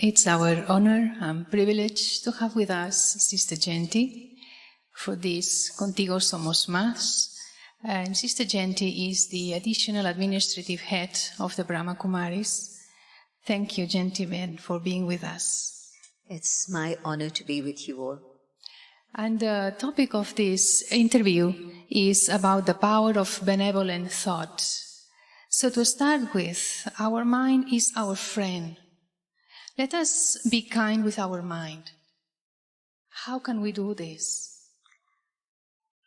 It's our honor and privilege to have with us Sister Jayanti for this Contigo Somos Más. And Sister Jayanti is the additional administrative head of the Brahma Kumaris. Thank you, Jayanti, for being with us. It's my honor to be with you all. And the topic of this interview is about the power of benevolent thought. So to start with, our mind is our friend. Let us be kind with our mind. How can we do this?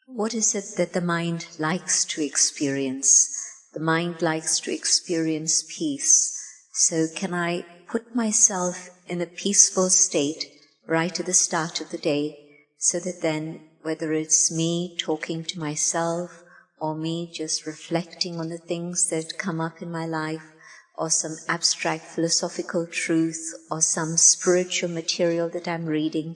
What is it that the mind likes to experience? The mind likes to experience peace. So can I put myself in a peaceful state right at the start of the day, so that then, whether it's me talking to myself or me just reflecting on the things that come up in my life, or some abstract philosophical truth, or some spiritual material that I'm reading,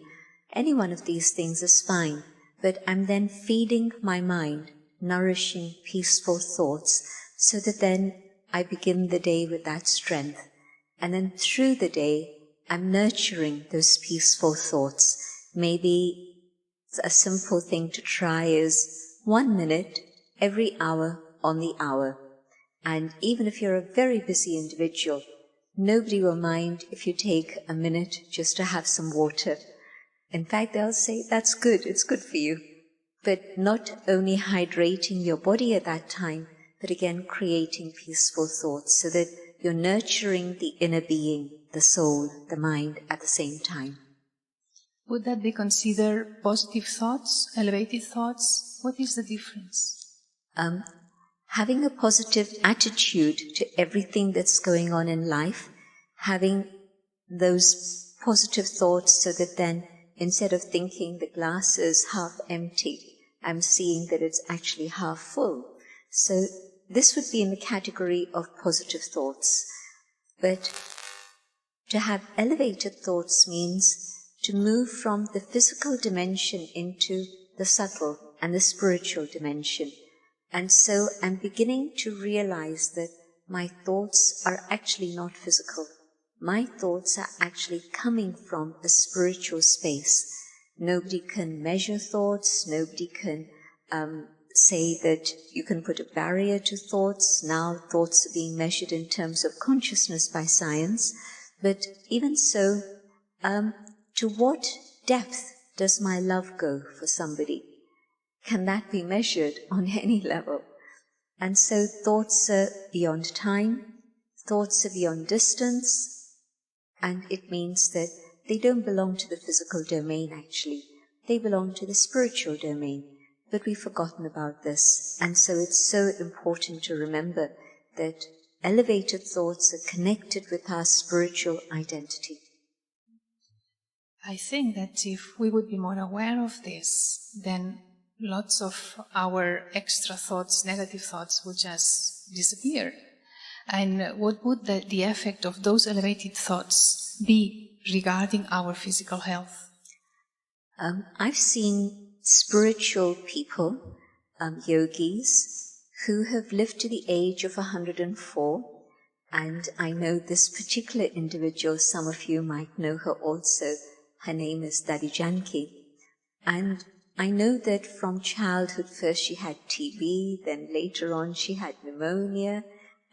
any one of these things is fine, but I'm then feeding my mind, nourishing peaceful thoughts, so that then I begin the day with that strength. And then through the day, I'm nurturing those peaceful thoughts. Maybe a simple thing to try is 1 minute every hour on the hour. And even if you're a very busy individual, nobody will mind if you take a minute just to have some water. In fact, they'll say, that's good, it's good for you. But not only hydrating your body at that time, but again creating peaceful thoughts so that you're nurturing the inner being, the soul, the mind at the same time. Would that be considered positive thoughts, elevated thoughts? What is the difference? Having a positive attitude to everything that's going on in life, having those positive thoughts so that then instead of thinking the glass is half empty, I'm seeing that it's actually half full. So this would be in the category of positive thoughts. But to have elevated thoughts means to move from the physical dimension into the subtle and the spiritual dimension. And so I'm beginning to realize that my thoughts are actually not physical. My thoughts are actually coming from a spiritual space. Nobody can measure thoughts. Nobody can say that you can put a barrier to thoughts. Now thoughts are being measured in terms of consciousness by science. But even so, to what depth does my love go for somebody? Can that be measured on any level? And so thoughts are beyond time, thoughts are beyond distance, and it means that they don't belong to the physical domain actually. They belong to the spiritual domain. But we've forgotten about this, and so it's so important to remember that elevated thoughts are connected with our spiritual identity. I think that if we would be more aware of this, then lots of our extra thoughts, negative thoughts, would just disappear. And what would the effect of those elevated thoughts be regarding our physical health? I've seen spiritual people, yogis, who have lived to the age of 104. And I know this particular individual, some of you might know her also. Her name is Sister Jayanti. And I know that from childhood, first she had TB, then later on she had pneumonia,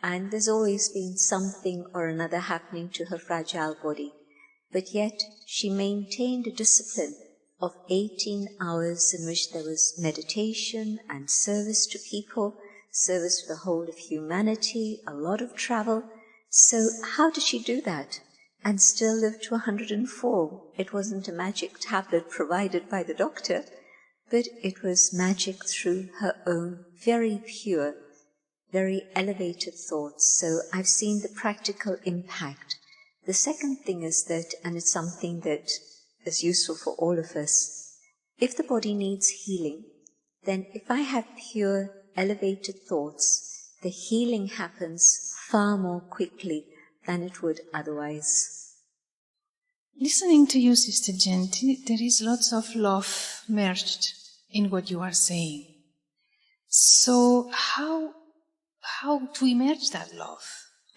and there's always been something or another happening to her fragile body. But yet she maintained a discipline of 18 hours in which there was meditation and service to people, service to the whole of humanity, a lot of travel. So how did she do that and still live to 104? It wasn't a magic tablet provided by the doctor, but it was magic through her own very pure, very elevated thoughts. So I've seen the practical impact. The second thing is that, and it's something that is useful for all of us, if the body needs healing, then if I have pure, elevated thoughts, the healing happens far more quickly than it would otherwise. Listening to you, Sister Jayanti, there is lots of love merged in what you are saying. So how to emerge that love?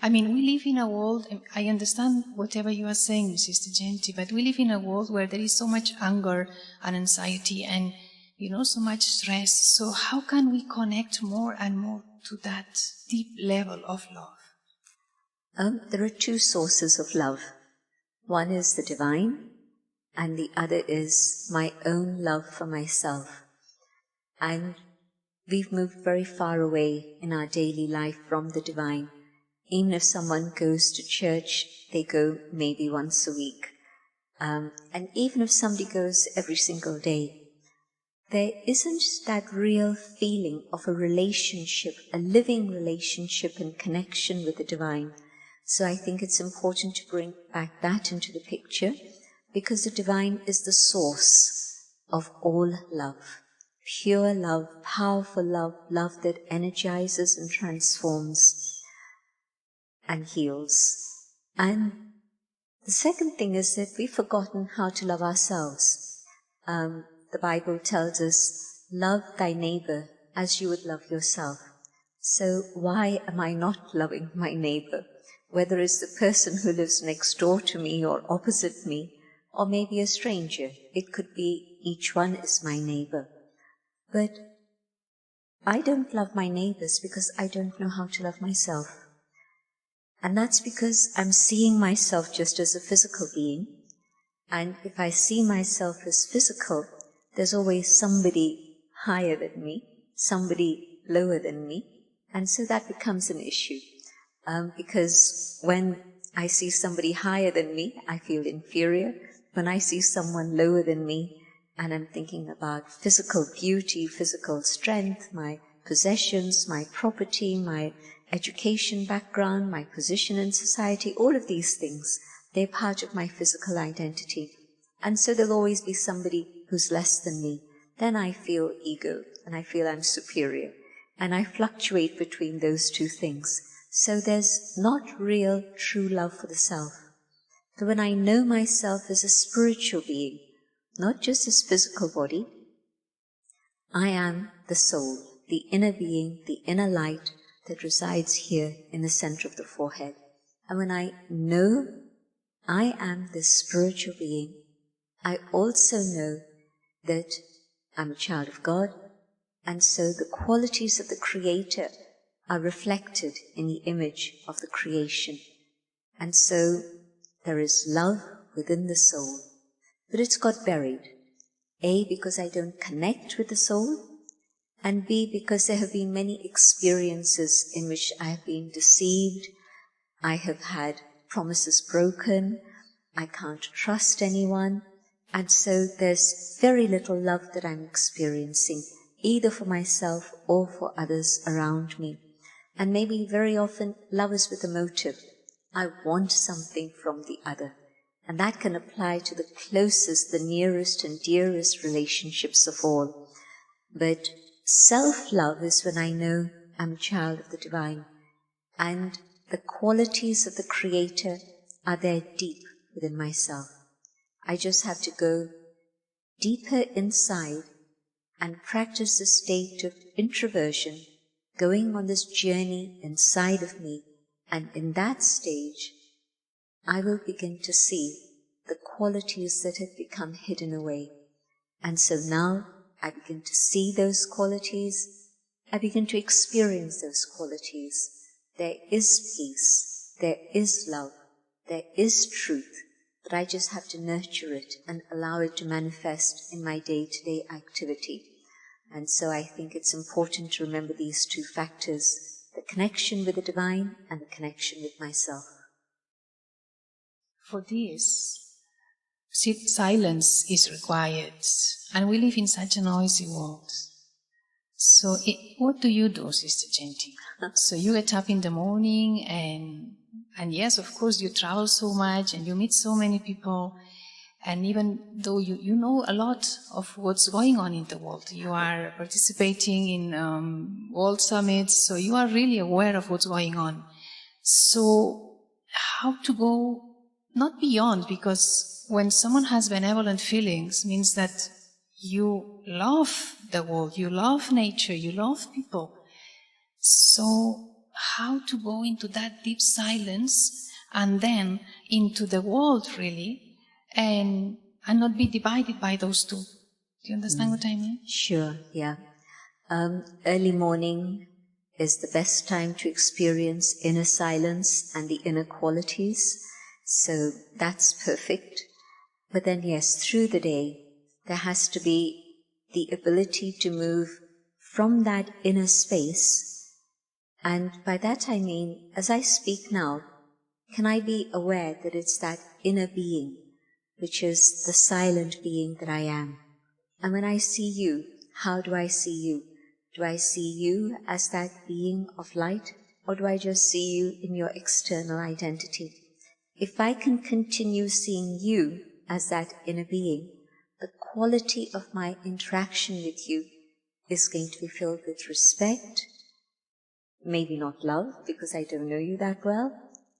I mean, we live in a world, I understand whatever you are saying, Sister Jayanti, but we live in a world where there is so much anger and anxiety and, so much stress. So how can we connect more and more to that deep level of love? There are two sources of love. One is the divine, and the other is my own love for myself. And we've moved very far away in our daily life from the divine. Even if someone goes to church, they go maybe once a week. And even if somebody goes every single day, there isn't that real feeling of a relationship, a living relationship and connection with the divine. So I think it's important to bring back that into the picture, because the divine is the source of all love. Pure love, powerful love, love that energizes and transforms and heals. And the second thing is that we've forgotten how to love ourselves. The Bible tells us, love thy neighbor as you would love yourself. So why am I not loving my neighbor? Whether it's the person who lives next door to me or opposite me, or maybe a stranger. It could be each one is my neighbor. But I don't love my neighbors because I don't know how to love myself. And that's because I'm seeing myself just as a physical being. And if I see myself as physical, there's always somebody higher than me, somebody lower than me. And so that becomes an issue. Because when I see somebody higher than me, I feel inferior. When I see someone lower than me, and I'm thinking about physical beauty, physical strength, my possessions, my property, my education background, my position in society, all of these things, they're part of my physical identity. And so there'll always be somebody who's less than me. Then I feel ego, and I feel I'm superior. And I fluctuate between those two things. So there's not real, true love for the self. But when I know myself as a spiritual being, not just this physical body, I am the soul, the inner being, the inner light that resides here in the center of the forehead. And when I know I am this spiritual being, I also know that I'm a child of God, and so the qualities of the Creator are reflected in the image of the creation. And so there is love within the soul. But it's got buried. A, because I don't connect with the soul, and B, because there have been many experiences in which I have been deceived, I have had promises broken, I can't trust anyone, and so there's very little love that I'm experiencing, either for myself or for others around me. And maybe very often love is with a motive. I want something from the other. And that can apply to the closest, the nearest and dearest relationships of all. But self-love is when I know I'm a child of the divine. And the qualities of the Creator are there deep within myself. I just have to go deeper inside and practice the state of introversion, going on this journey inside of me. And in that stage, I will begin to see the qualities that have become hidden away. And so now I begin to see those qualities. I begin to experience those qualities. There is peace. There is love. There is truth. But I just have to nurture it and allow it to manifest in my day-to-day activity. And so I think it's important to remember these two factors, the connection with the divine and the connection with myself. For this, silence is required, and we live in such a noisy world. So what do you do, Sister Jayanti? So you get up in the morning, and yes, of course, you travel so much, and you meet so many people, and even though you know a lot of what's going on in the world, you are participating in world summits, so you are really aware of what's going on. So how to go not beyond, because when someone has benevolent feelings, means that you love the world, you love nature, you love people. So how to go into that deep silence and then into the world really, and not be divided by those two. Do you understand what I mean? Sure, yeah. Early morning is the best time to experience inner silence and the inner qualities, so that's perfect. But then yes, through the day, there has to be the ability to move from that inner space, and by that I mean, as I speak now, can I be aware that it's that inner being, which is the silent being that I am? And when I see you, how do I see you? Do I see you as that being of light, or do I just see you in your external identity? If I can continue seeing you as that inner being, the quality of my interaction with you is going to be filled with respect, maybe not love, because I don't know you that well,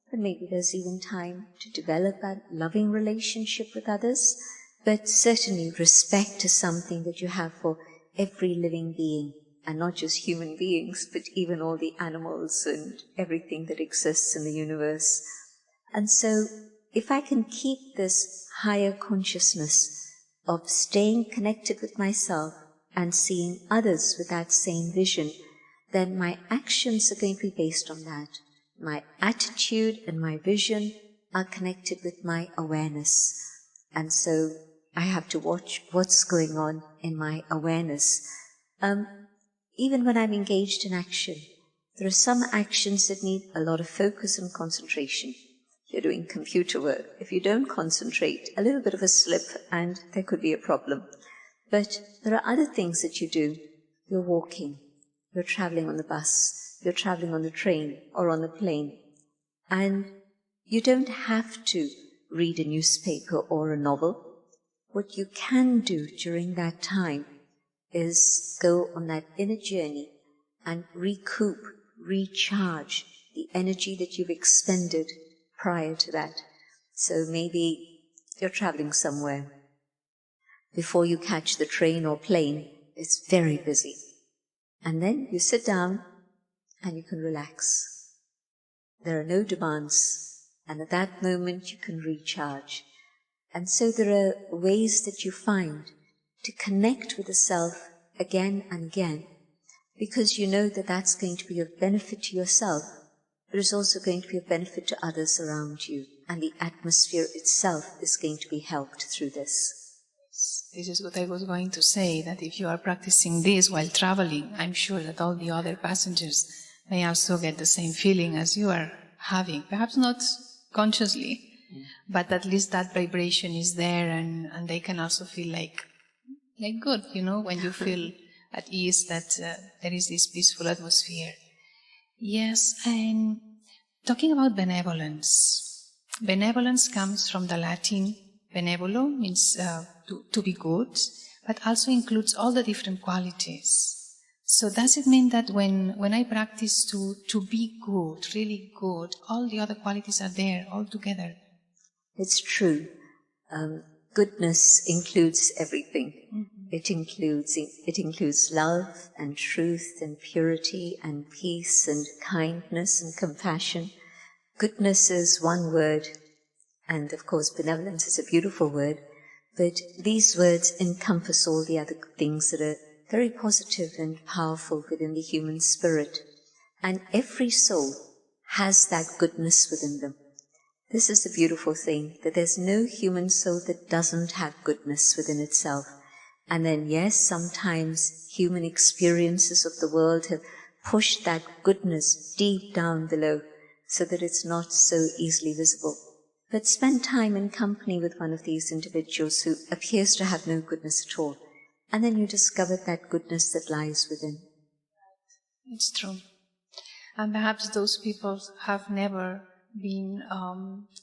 but maybe there's even time to develop a loving relationship with others, but certainly respect is something that you have for every living being, and not just human beings, but even all the animals and everything that exists in the universe. And so, if I can keep this higher consciousness of staying connected with myself and seeing others with that same vision, then my actions are going to be based on that. My attitude and my vision are connected with my awareness. And so I have to watch what's going on in my awareness. Even when I'm engaged in action, there are some actions that need a lot of focus and concentration. You're doing computer work. If you don't concentrate, a little bit of a slip and there could be a problem. But there are other things that you do. You're walking, you're traveling on the bus, you're traveling on the train or on the plane. And you don't have to read a newspaper or a novel. What you can do during that time is go on that inner journey and recoup, recharge the energy that you've expended prior to that. So maybe you're traveling somewhere. Before you catch the train or plane, it's very busy. And then you sit down and you can relax. There are no demands, and at that moment you can recharge. And so there are ways that you find to connect with the self again and again, because you know that that's going to be of benefit to yourself, but it's also going to be of benefit to others around you, and the atmosphere itself is going to be helped through this. This is what I was going to say, that if you are practicing this while traveling, I'm sure that all the other passengers may also get the same feeling as you are having, perhaps not consciously, but at least that vibration is there, and they can also feel like good, when you feel at ease, that there is this peaceful atmosphere. Yes, and talking about benevolence. Benevolence comes from the Latin benevolo, means to be good, but also includes all the different qualities. So does it mean that when I practice to be good, really good, all the other qualities are there all together? It's true. Goodness includes everything. Mm-hmm. It includes love and truth and purity and peace and kindness and compassion. Goodness is one word, and of course benevolence is a beautiful word, but these words encompass all the other things that are very positive and powerful within the human spirit. And every soul has that goodness within them. This is the beautiful thing, that there's no human soul that doesn't have goodness within itself. And then, yes, sometimes human experiences of the world have pushed that goodness deep down below so that it's not so easily visible. But spend time in company with one of these individuals who appears to have no goodness at all, and then you discover that goodness that lies within. It's true. And perhaps those people have never been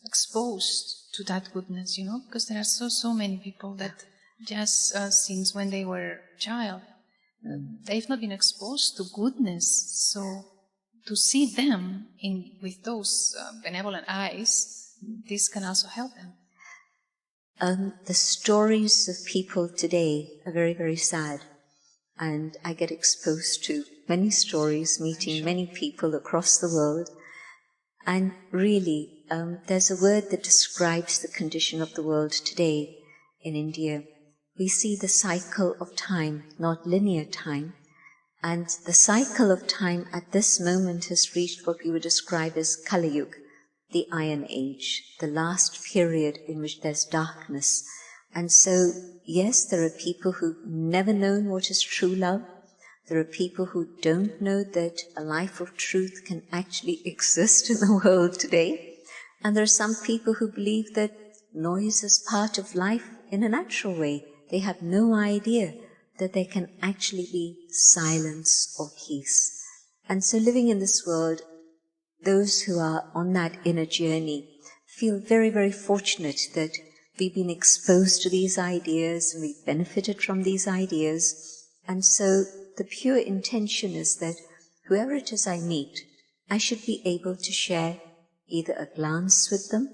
exposed to that goodness, because there are so many people that just since when they were a child, they've not been exposed to goodness. So to see them with those benevolent eyes, this can also help them. The stories of people today are very, very sad. and I get exposed to many stories, meeting many people across the world. And really, there's a word that describes the condition of the world today in India. We see the cycle of time, not linear time. And the cycle of time at this moment has reached what we would describe as Kali Yuga, the Iron Age, the last period in which there's darkness. And so, yes, there are people who've never known what is true love. There are people who don't know that a life of truth can actually exist in the world today. And there are some people who believe that noise is part of life in a natural way. They have no idea that there can actually be silence or peace. And so living in this world, those who are on that inner journey feel very, very fortunate that we've been exposed to these ideas and we've benefited from these ideas. And so the pure intention is that whoever it is I meet, I should be able to share either a glance with them,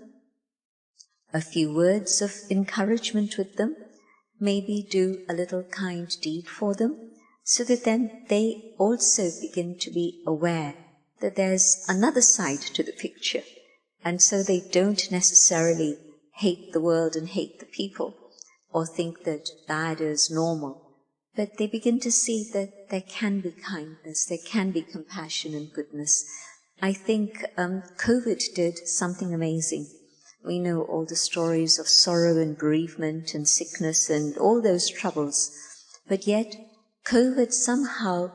a few words of encouragement with them, maybe do a little kind deed for them, so that then they also begin to be aware that there's another side to the picture. And so they don't necessarily hate the world and hate the people, or think that bad is normal. But they begin to see that there can be kindness, there can be compassion and goodness. I think COVID did something amazing. We know all the stories of sorrow and bereavement and sickness and all those troubles. But yet, COVID somehow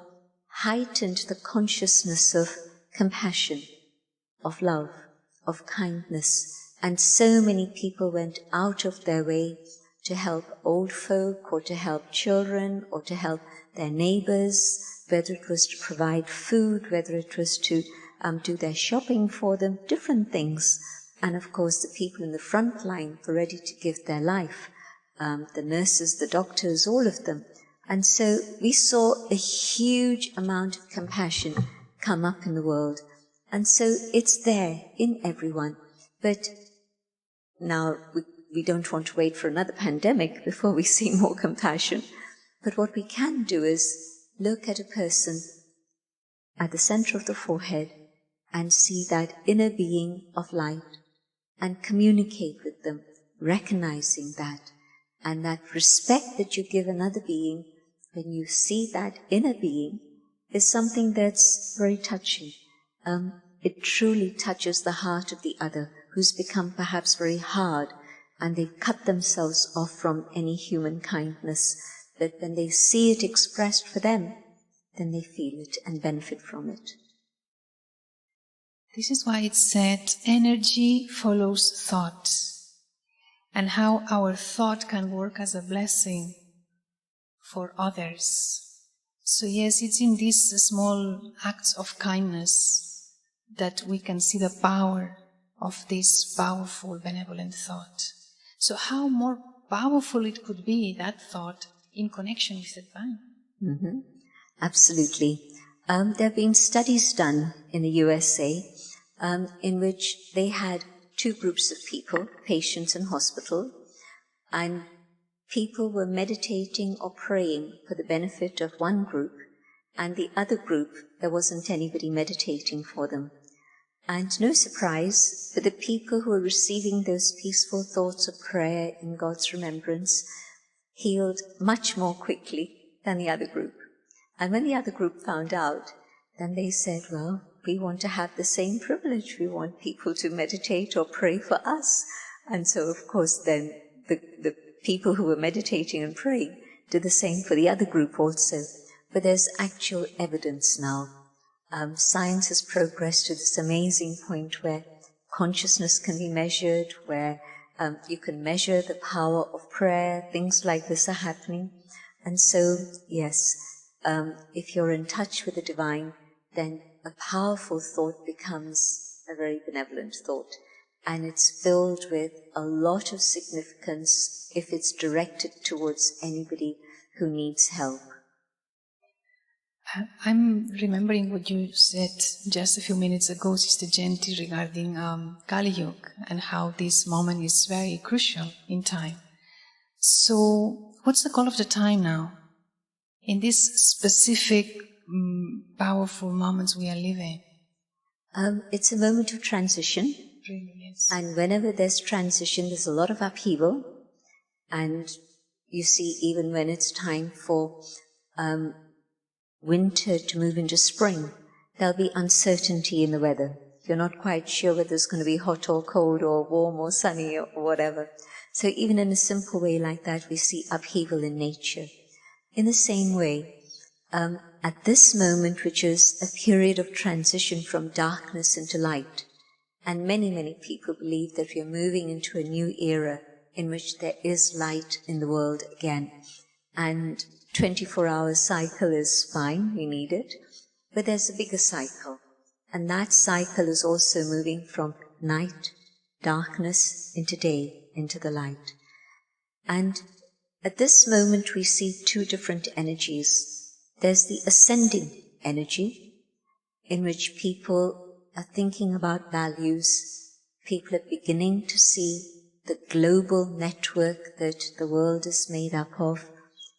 heightened the consciousness of compassion, of love, of kindness. And so many people went out of their way to help old folk, or to help children, or to help their neighbors, whether it was to provide food, whether it was to do their shopping for them, different things. And of course, the people in the front line were ready to give their life, the nurses, the doctors, all of them. And so we saw a huge amount of compassion come up in the world. And so it's there in everyone. But now we don't want to wait for another pandemic before we see more compassion. But what we can do is look at a person at the center of the forehead and see that inner being of light and communicate with them, recognizing that. And that respect that you give another being, when you see that inner being, is something that's very touching. It truly touches the heart of the other, who's become perhaps very hard, and they've cut themselves off from any human kindness. But when they see it expressed for them, then they feel it and benefit from it. This is why it's said energy follows thought, and how our thought can work as a blessing for others. So yes, it's in these small acts of kindness that we can see the power of this powerful, benevolent thought. So how more powerful it could be, that thought, in connection with the divine? Mm-hmm. Absolutely. There have been studies done in the USA in which they had two groups of people, patients in hospital, and people were meditating or praying for the benefit of one group, and the other group, there wasn't anybody meditating for them. And no surprise, for the people who were receiving those peaceful thoughts of prayer in God's remembrance healed much more quickly than the other group. And when the other group found out, then they said, well, we want to have the same privilege. We want people to meditate or pray for us. And so, of course, then the people who were meditating and praying did the same for the other group also. But there's actual evidence now. Science has progressed to this amazing point where consciousness can be measured, where you can measure the power of prayer. Things like this are happening. And so, yes, if you're in touch with the divine, then a powerful thought becomes a very benevolent thought. And it's filled with a lot of significance if it's directed towards anybody who needs help. I'm remembering what you said just a few minutes ago, Sister Jayanti, regarding Kali Yuga and how this moment is very crucial in time. So, what's the call of the time now in these specific, powerful moments we are living? It's a moment of transition. Really, yes. And whenever there's transition, there's a lot of upheaval. And you see, even when it's time for winter to move into spring, there'll be uncertainty in the weather. You're not quite sure whether it's going to be hot or cold or warm or sunny or whatever. So even in a simple way like that, we see upheaval in nature. In the same way, at this moment, which is a period of transition from darkness into light, and many, many people believe that we are moving into a new era in which there is light in the world again. And 24-hour cycle is fine, we need it. But there's a bigger cycle. And that cycle is also moving from night, darkness, into day, into the light. And at this moment we see two different energies. There's the ascending energy, in which people are thinking about values. People are beginning to see the global network that the world is made up of.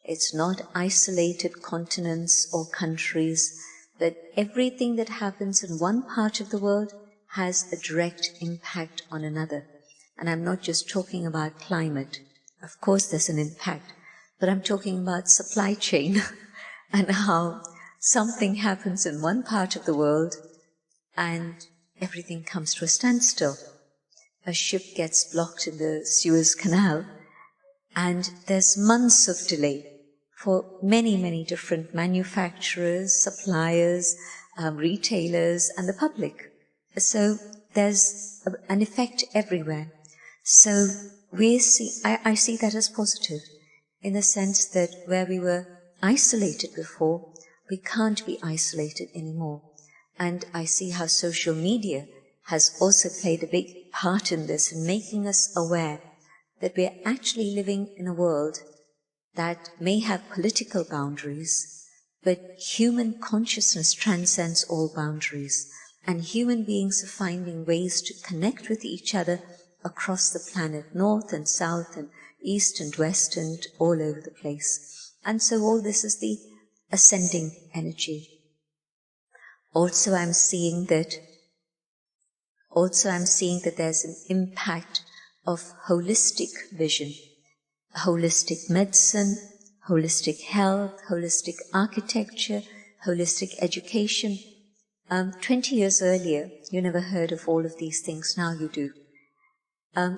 It's not isolated continents or countries, but everything that happens in one part of the world has a direct impact on another. And I'm not just talking about climate. Of course there's an impact, but I'm talking about supply chain and how something happens in one part of the world and everything comes to a standstill. A ship gets blocked in the Suez Canal, and there's months of delay for many, many different manufacturers, suppliers, retailers, and the public. So there's an effect everywhere. So I see that as positive, in the sense that where we were isolated before, we can't be isolated anymore. And I see how social media has also played a big part in this, in making us aware that we are actually living in a world that may have political boundaries, but human consciousness transcends all boundaries, and human beings are finding ways to connect with each other across the planet, north and south and east and west and all over the place. And so all this is the ascending energy. Also I'm seeing that there's an impact of holistic vision, holistic medicine, holistic health, holistic architecture, holistic education. 20 years earlier, you never heard of all of these things, now you do.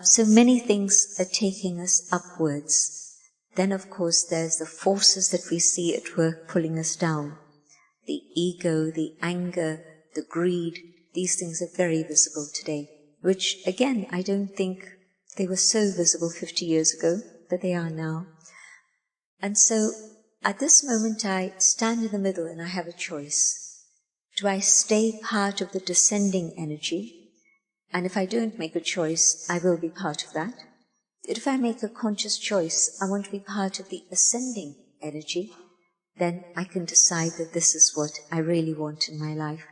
So many things are taking us upwards. Then, of course, there's the forces that we see at work pulling us down. The ego, the anger, the greed, these things are very visible today, which, again, I don't think they were so visible 50 years ago, but they are now. And so, at this moment, I stand in the middle and I have a choice. Do I stay part of the descending energy? And if I don't make a choice, I will be part of that. If I make a conscious choice, I want to be part of the ascending energy, then I can decide that this is what I really want in my life.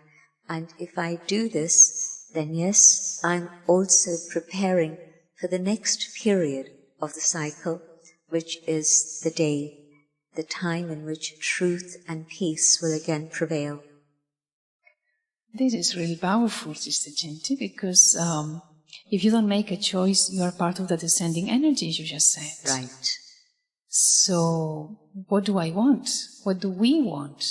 And if I do this, then yes, I'm also preparing for the next period of the cycle, which is the day, the time in which truth and peace will again prevail. This is really powerful, Sister Jayanti, because if you don't make a choice, you are part of the descending energy, you just said. Right. So, what do I want? What do we want?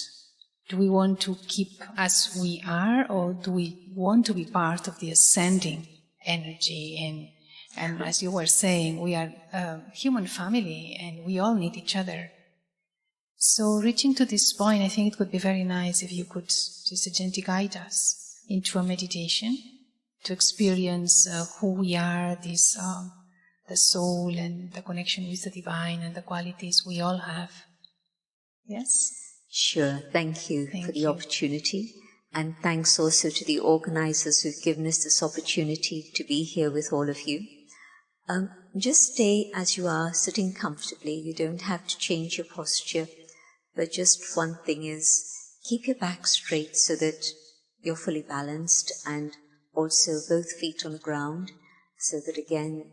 Do we want to keep as we are, or do we want to be part of the ascending energy? And as you were saying, we are a human family, and we all need each other. So, reaching to this point, I think it would be very nice if you could, Sister Jayanti, guide us into a meditation to experience who we are, this the soul and the connection with the divine and the qualities we all have. Yes? Sure. Thank you for the opportunity. And thanks also to the organizers who've given us this opportunity to be here with all of you. Just stay as you are, sitting comfortably. You don't have to change your posture. But just one thing is, keep your back straight so that you're fully balanced, and also both feet on the ground, so that again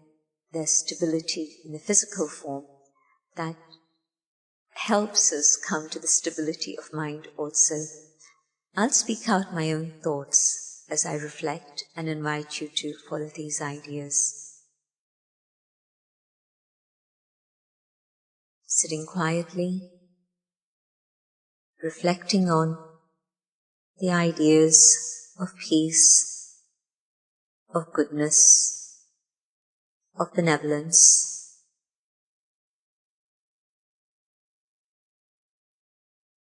there's stability in the physical form. That helps us come to the stability of mind also. I'll speak out my own thoughts as I reflect and invite you to follow these ideas. Sitting quietly, reflecting on the ideas of peace, of goodness, of benevolence.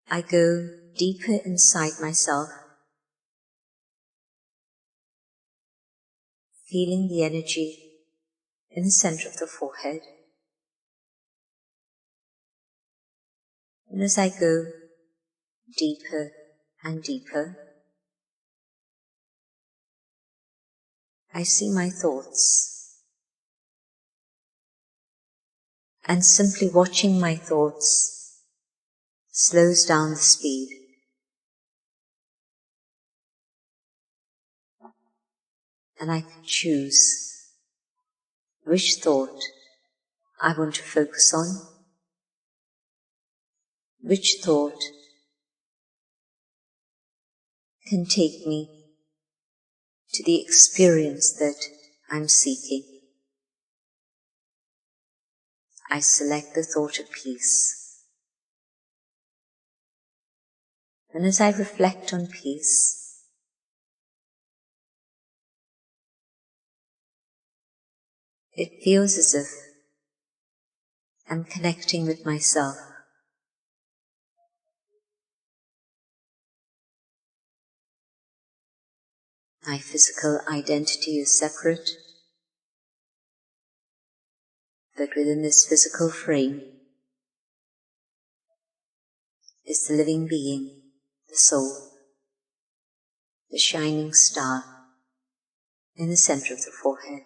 I go deeper inside myself, feeling the energy in the center of the forehead. And as I go deeper and deeper, I see my thoughts. And simply watching my thoughts slows down the speed. And I can choose which thought I want to focus on, which thought can take me to the experience that I'm seeking. I select the thought of peace. And as I reflect on peace, it feels as if I'm connecting with myself. My physical identity is separate, but within this physical frame is the living being, the soul, the shining star in the center of the forehead.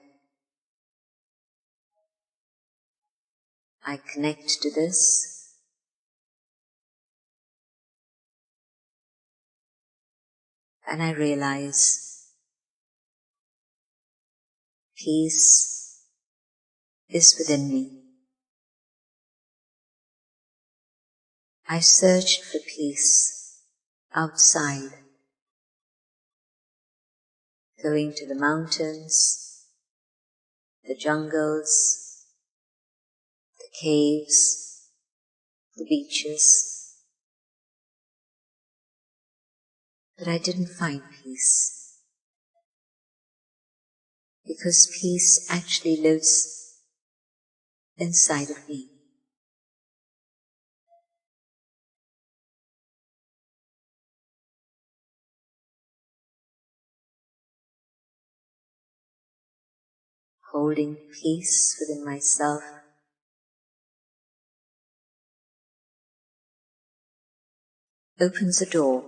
I connect to this, and I realize peace is within me. I searched for peace outside, going to the mountains, the jungles, the caves, the beaches, but I didn't find peace, because peace actually lives inside of me. Holding peace within myself opens a door,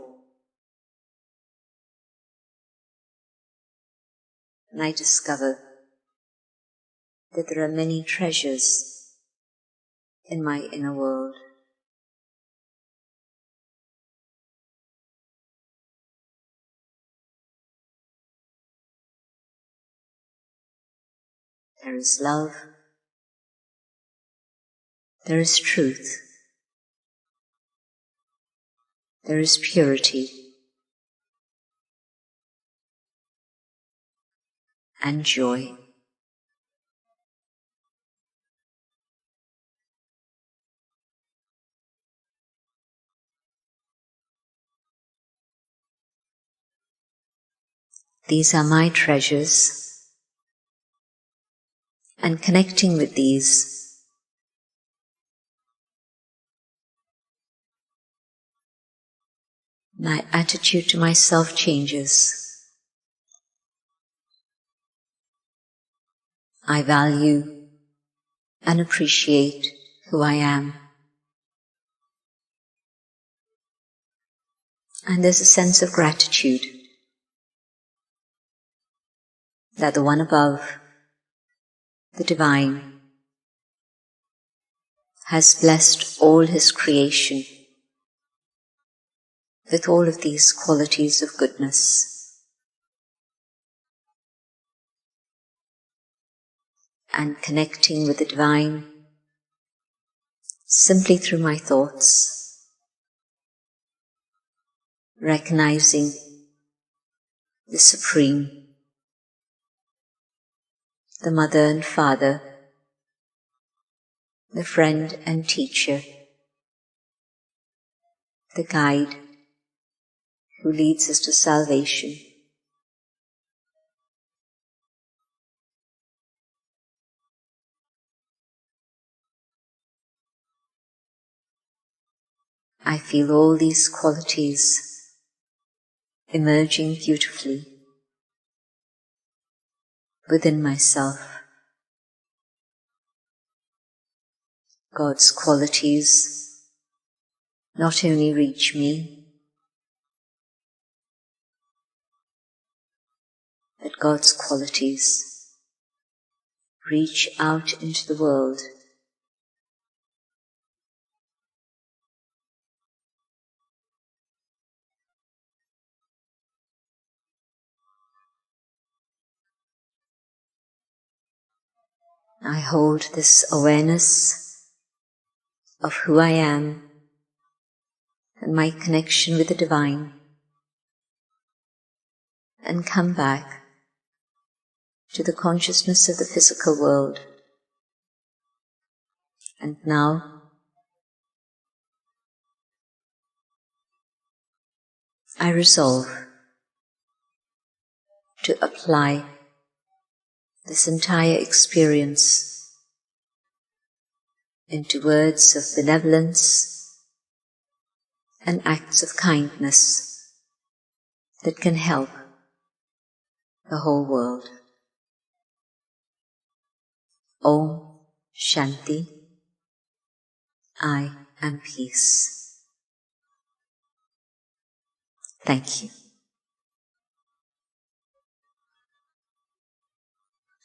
and I discover that there are many treasures in my inner world. There is love, there is truth, there is purity, and joy. These are my treasures, and connecting with these, my attitude to myself changes. I value and appreciate who I am. And there's a sense of gratitude that the One above, the Divine, has blessed all His creation with all of these qualities of goodness. And connecting with the Divine simply through my thoughts, recognizing the Supreme, the Mother and Father, the friend and teacher, the guide who leads us to salvation. I feel all these qualities emerging beautifully within myself. God's qualities not only reach me, but God's qualities reach out into the world. I hold this awareness of who I am and my connection with the Divine, and come back to the consciousness of the physical world. And now I resolve to apply this entire experience into words of benevolence and acts of kindness that can help the whole world. Om Shanti. I am peace. Thank you.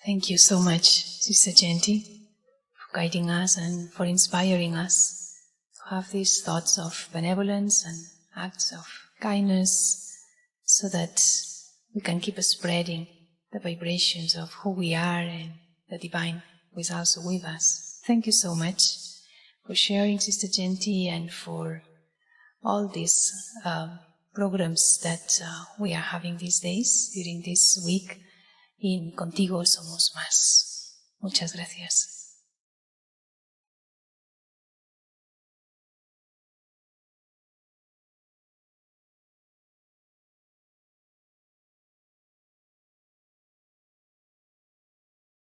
Thank you so much, Sister Jayanti, for guiding us and for inspiring us to have these thoughts of benevolence and acts of kindness so that we can keep spreading the vibrations of who we are and the Divine who is also with us. Thank you so much for sharing, Sister Jayanti, and for all these programs that we are having these days, during this week, in Contigo Somos Más. Muchas gracias.